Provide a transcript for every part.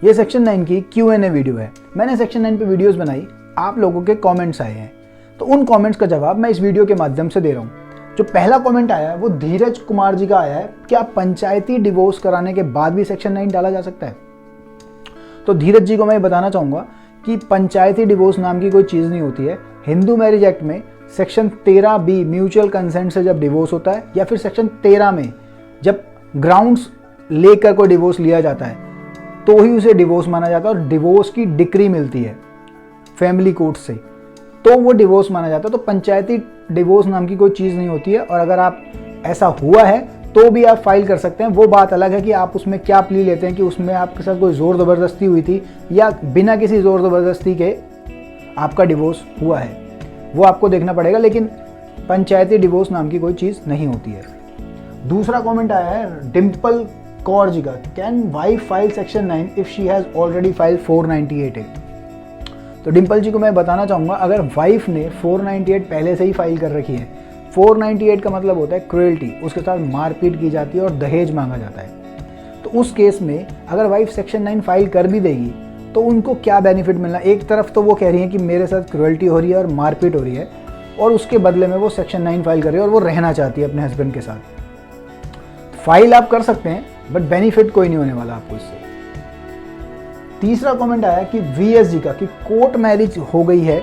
ये सेक्शन 9 की Q&A video है। मैंने सेक्शन 9 पे वीडियोस बनाई, आप लोगों के कमेंट्स आए हैं, तो उन कमेंट्स का जवाब मैं इस वीडियो के माध्यम से दे रहा हूँ। जो पहला कमेंट आया है वो धीरज कुमार जी का आया है, क्या पंचायती डिवोर्स कराने के बाद भी सेक्शन 9 डाला जा सकता है? तो धीरज जी को मैं बताना चाहूँगा कि पंचायती डिवोर्स नाम की कोई चीज़ नहीं होती है। हिंदू मैरिज एक्ट में सेक्शन 13B म्यूचुअल कंसेंट से जब डिवोर्स होता है, या फिर सेक्शन 13 में जब ग्राउंड्स लेकर कोई डिवोर्स लिया जाता है, तो ही उसे डिवोर्स माना जाता है और डिवोर्स की डिक्री मिलती है फैमिली कोर्ट से, तो वो डिवोर्स माना जाता है। तो पंचायती डिवोर्स नाम की कोई चीज़ नहीं होती है। और अगर आप ऐसा हुआ है तो भी आप फाइल कर सकते हैं। वो बात अलग है कि आप उसमें क्या प्ली लेते हैं, कि उसमें आपके साथ कोई ज़ोर ज़बरदस्ती हुई थी या बिना किसी ज़ोर ज़बरदस्ती के आपका डिवोर्स हुआ है, वो आपको देखना पड़ेगा। लेकिन पंचायती डिवोर्स नाम की कोई चीज़ नहीं होती है। दूसरा कमेंट आया है डिम्पल कौर जी का, can wife file section 9 if she has already file 498A? तो डिम्पल जी को मैं बताना चाहूँगा, अगर वाइफ ने 498 पहले से ही फाइल कर रखी है, 498 का मतलब होता है क्रुएल्टी, उसके साथ मारपीट की जाती है और दहेज मांगा जाता है। तो उस केस में अगर वाइफ सेक्शन 9 फाइल कर भी देगी तो उनको क्या बेनिफिट मिलना? एक तरफ तो वो कह रही है कि मेरे साथ क्रुएल्टी हो रही है और मारपीट हो रही है, और उसके बदले में वो सेक्शन 9 फाइल कर रही है और वो रहना चाहती है अपने हस्बैंड के साथ। फाइल आप कर सकते हैं, बट बेनिफिट कोई नहीं होने वाला आपको इससे। तीसरा कमेंट आया कि VS जी का, कि कोर्ट मैरिज हो गई है,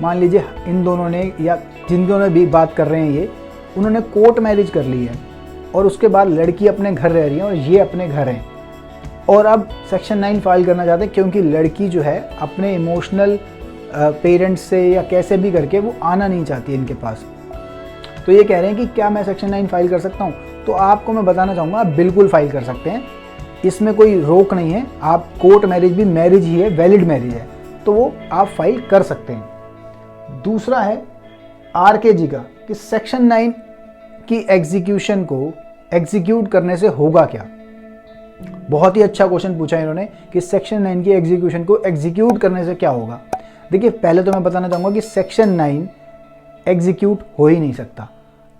मान लीजिए इन दोनों ने या जिन दोनों भी बात कर रहे हैं ये, उन्होंने कोर्ट मैरिज कर ली है और उसके बाद लड़की अपने घर रह रही है और ये अपने घर हैं, और अब सेक्शन 9 फाइल करना चाहते हैं क्योंकि लड़की जो है अपने इमोशनल पेरेंट्स से या कैसे भी करके वो आना नहीं चाहती है इनके पास। तो ये कह रहे हैं कि क्या मैं सेक्शन 9 फाइल कर सकता हूँ? तो आपको मैं बताना चाहूँगा, आप बिल्कुल फाइल कर सकते हैं, इसमें कोई रोक नहीं है। आप कोर्ट मैरिज भी मैरिज ही है, वैलिड मैरिज है, तो वो आप फाइल कर सकते हैं। दूसरा है RK जी का, कि सेक्शन 9 की एग्जीक्यूशन को एग्जीक्यूट करने से होगा क्या? बहुत ही अच्छा क्वेश्चन पूछा इन्होंने कि सेक्शन 9 की एग्जीक्यूशन को एग्जीक्यूट करने से क्या होगा। देखिए, पहले तो मैं बताना चाहूँगा कि सेक्शन 9 एग्जीक्यूट हो ही नहीं सकता।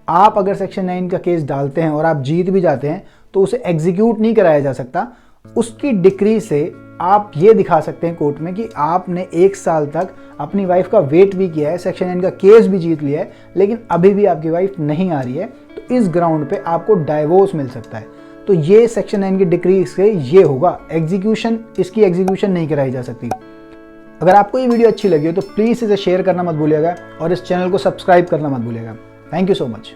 आप अगर सेक्शन 9 का केस डालते हैं और आप जीत भी जाते हैं तो उसे एग्जीक्यूट नहीं कराया जा सकता। उसकी डिक्री से आप ये दिखा सकते हैं कोर्ट में कि आपने 1 साल तक अपनी वाइफ का वेट भी किया है, सेक्शन 9 का केस भी जीत लिया है, लेकिन अभी भी आपकी वाइफ नहीं आ रही है, तो इस ग्राउंड पे आपको डाइवोर्स मिल सकता है। तो ये सेक्शन 9 की डिक्री से ये होगा, एग्जीक्यूशन, इसकी एग्जीक्यूशन नहीं कराई जा सकती। अगर आपको ये वीडियो अच्छी लगी हो तो प्लीज़ इसे शेयर करना मत भूलिएगा और इस चैनल को सब्सक्राइब करना मत भूलिएगा। Thank you so much.